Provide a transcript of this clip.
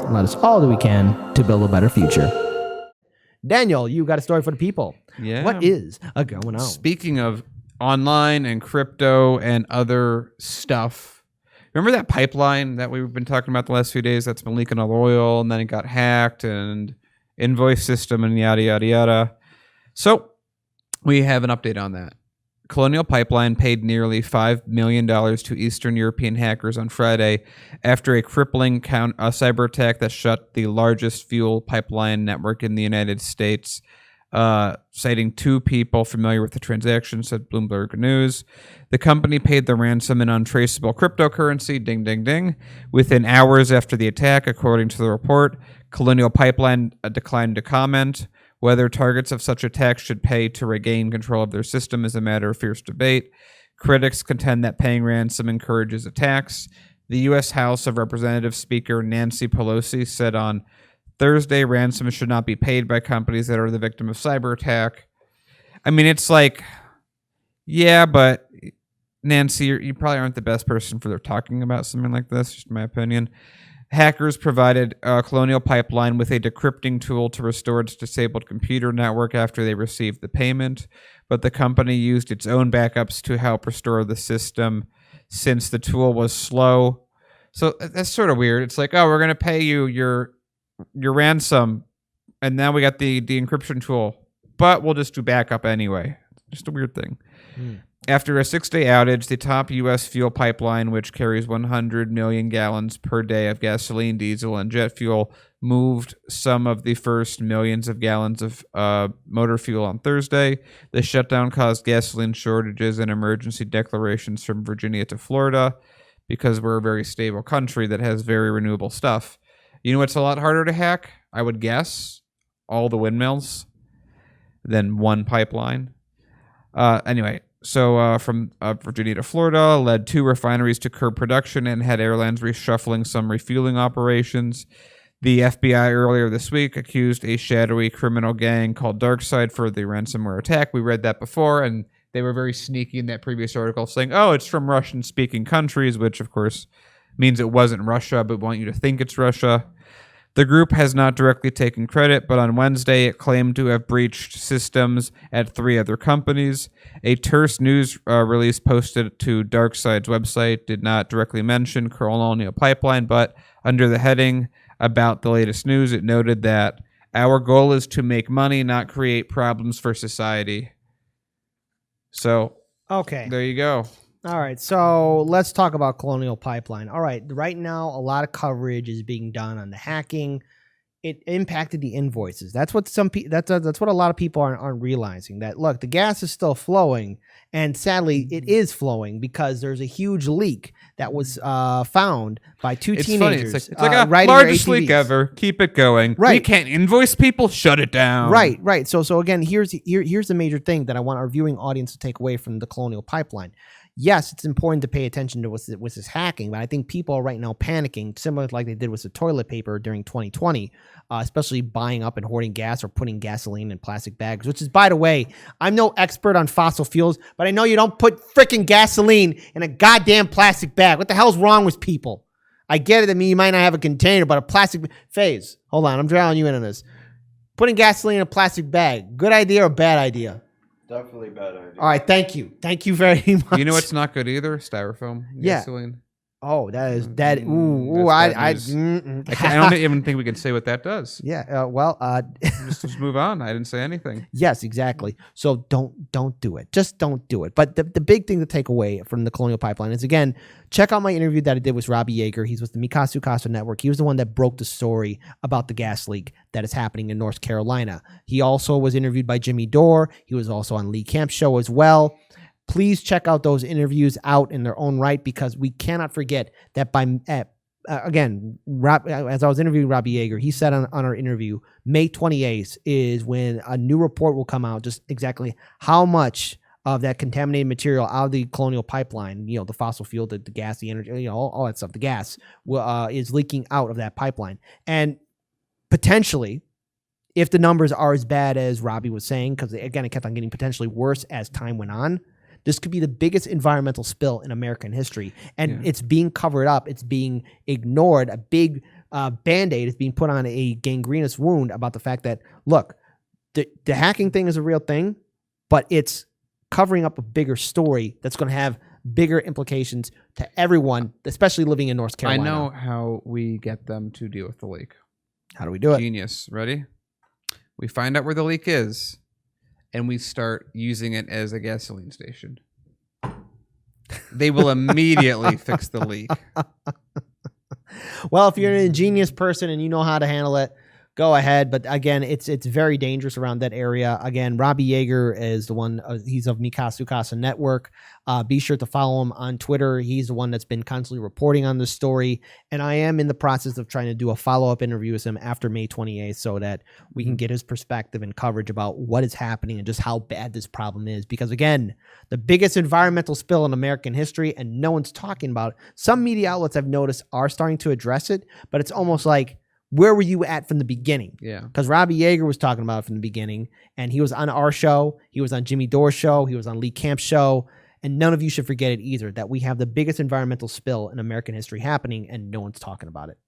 and let us all do we can to build a better future. Daniel, you got a story for the people. Yeah. What is going on? Speaking of online and crypto and other stuff, remember that pipeline that we've been talking about the last few days that's been leaking all oil and then it got hacked and invoice system and yada, yada, yada. So we have an update on that. Colonial Pipeline paid nearly $5 million to Eastern European hackers on Friday after a crippling cyber attack that shut the largest fuel pipeline network in the United States, citing two people familiar with the transaction, said Bloomberg News. The company paid the ransom in untraceable cryptocurrency, ding, ding, ding, within hours after the attack, according to the report. Colonial Pipeline declined to comment. Whether targets of such attacks should pay to regain control of their system is a matter of fierce debate. Critics contend that paying ransom encourages attacks. The U.S. House of Representatives Speaker Nancy Pelosi said on Thursday ransom should not be paid by companies that are the victim of cyber attack. I mean, it's like, yeah, but Nancy, you probably aren't the best person for talking about something like this, just in my opinion. Hackers provided Colonial Pipeline with a decrypting tool to restore its disabled computer network after they received the payment, but the company used its own backups to help restore the system since the tool was slow. So that's sort of weird. It's like, oh, we're going to pay you your ransom, and now we got the encryption tool, but we'll just do backup anyway. Just a weird thing. After a 6-day outage, the top U.S. fuel pipeline, which carries 100 million gallons per day of gasoline, diesel, and jet fuel, moved some of the first millions of gallons of motor fuel on Thursday. The shutdown caused gasoline shortages and emergency declarations from Virginia to Florida because we're a very stable country that has very renewable stuff. You know what's a lot harder to hack? I would guess all the windmills than one pipeline. Anyway. So from Virginia to Florida, led two refineries to curb production and had airlines reshuffling some refueling operations. The FBI earlier this week accused a shadowy criminal gang called Darkside for the ransomware attack. We read that before, and they were very sneaky in that previous article saying, oh, it's from Russian-speaking countries, which, of course, means it wasn't Russia, but want you to think it's Russia. The group has not directly taken credit, but on Wednesday it claimed to have breached systems at 3 other companies. A terse news release posted to Darkside's website did not directly mention Colonial Pipeline, but under the heading about the latest news, it noted that our goal is to make money, not create problems for society. So, okay, there you go. All right, so let's talk about Colonial Pipeline. All right, right now a lot of coverage is being done on the hacking. It impacted the invoices. That's what that's what a lot of people aren't realizing. That look, the gas is still flowing, and sadly, it is flowing because there's a huge leak that was found by two teenagers. Funny. It's like a largest leak ever. Keep it going. Right. We can't invoice people. Shut it down. Right. So again, here's the major thing that I want our viewing audience to take away from the Colonial Pipeline. Yes, it's important to pay attention to what's this hacking, but I think people are right now panicking, similar to like they did with the toilet paper during 2020, especially buying up and hoarding gas or putting gasoline in plastic bags, which is, by the way, I'm no expert on fossil fuels, but I know you don't put freaking gasoline in a goddamn plastic bag. What the hell's wrong with people? I get it. I mean, you might not have a container, but a plastic phase. Hold on. I'm drawing you in on this. Putting gasoline in a plastic bag. Good idea or bad idea? Definitely bad idea. All right, thank you. Thank you very much. You know what's not good either? Styrofoam. Yeah. Gasoline. Oh, that. Ooh, I don't even think we can say what that does. Yeah. Well. Just move on. I didn't say anything. Yes, exactly. So don't do it. Just don't do it. But the big thing to take away from the Colonial Pipeline is, again, check out my interview that I did with Robbie Yeager. He's with the Mikasu Casa Network. He was the one that broke the story about the gas leak that is happening in North Carolina. He also was interviewed by Jimmy Dore. He was also on Lee Camp's show as well. Please check out those interviews out in their own right, because we cannot forget that again, as I was interviewing Robbie Yeager, he said on our interview, May 28th is when a new report will come out, just exactly how much of that contaminated material out of the Colonial Pipeline, the fossil fuel, the gas, the energy, all that stuff, the gas is leaking out of that pipeline. And potentially, if the numbers are as bad as Robbie was saying, because again, it kept on getting potentially worse as time went on, this could be the biggest environmental spill in American history, and it's being covered up. It's being ignored. A big Band-Aid is being put on a gangrenous wound about the fact that, look, the hacking thing is a real thing, but it's covering up a bigger story that's going to have bigger implications to everyone, especially living in North Carolina. I know how we get them to deal with the leak. How do we do it? Genius. Ready? We find out where the leak is, and we start using it as a gasoline station. They will immediately fix the leak. Well, if you're an ingenious person and you know how to handle it, go ahead. But again, it's very dangerous around that area. Again, Robbie Yeager is the one. He's of Mikasu Casa Network. Be sure to follow him on Twitter. He's the one that's been constantly reporting on this story. And I am in the process of trying to do a follow-up interview with him after May 28th so that we can get his perspective and coverage about what is happening and just how bad this problem is. Because again, the biggest environmental spill in American history, and no one's talking about it. Some media outlets I've noticed are starting to address it, but it's almost like, where were you at from the beginning? Yeah. Because Robbie Yeager was talking about it from the beginning, and he was on our show. He was on Jimmy Dore's show. He was on Lee Camp's show. And none of you should forget it either, that we have the biggest environmental spill in American history happening, and no one's talking about it.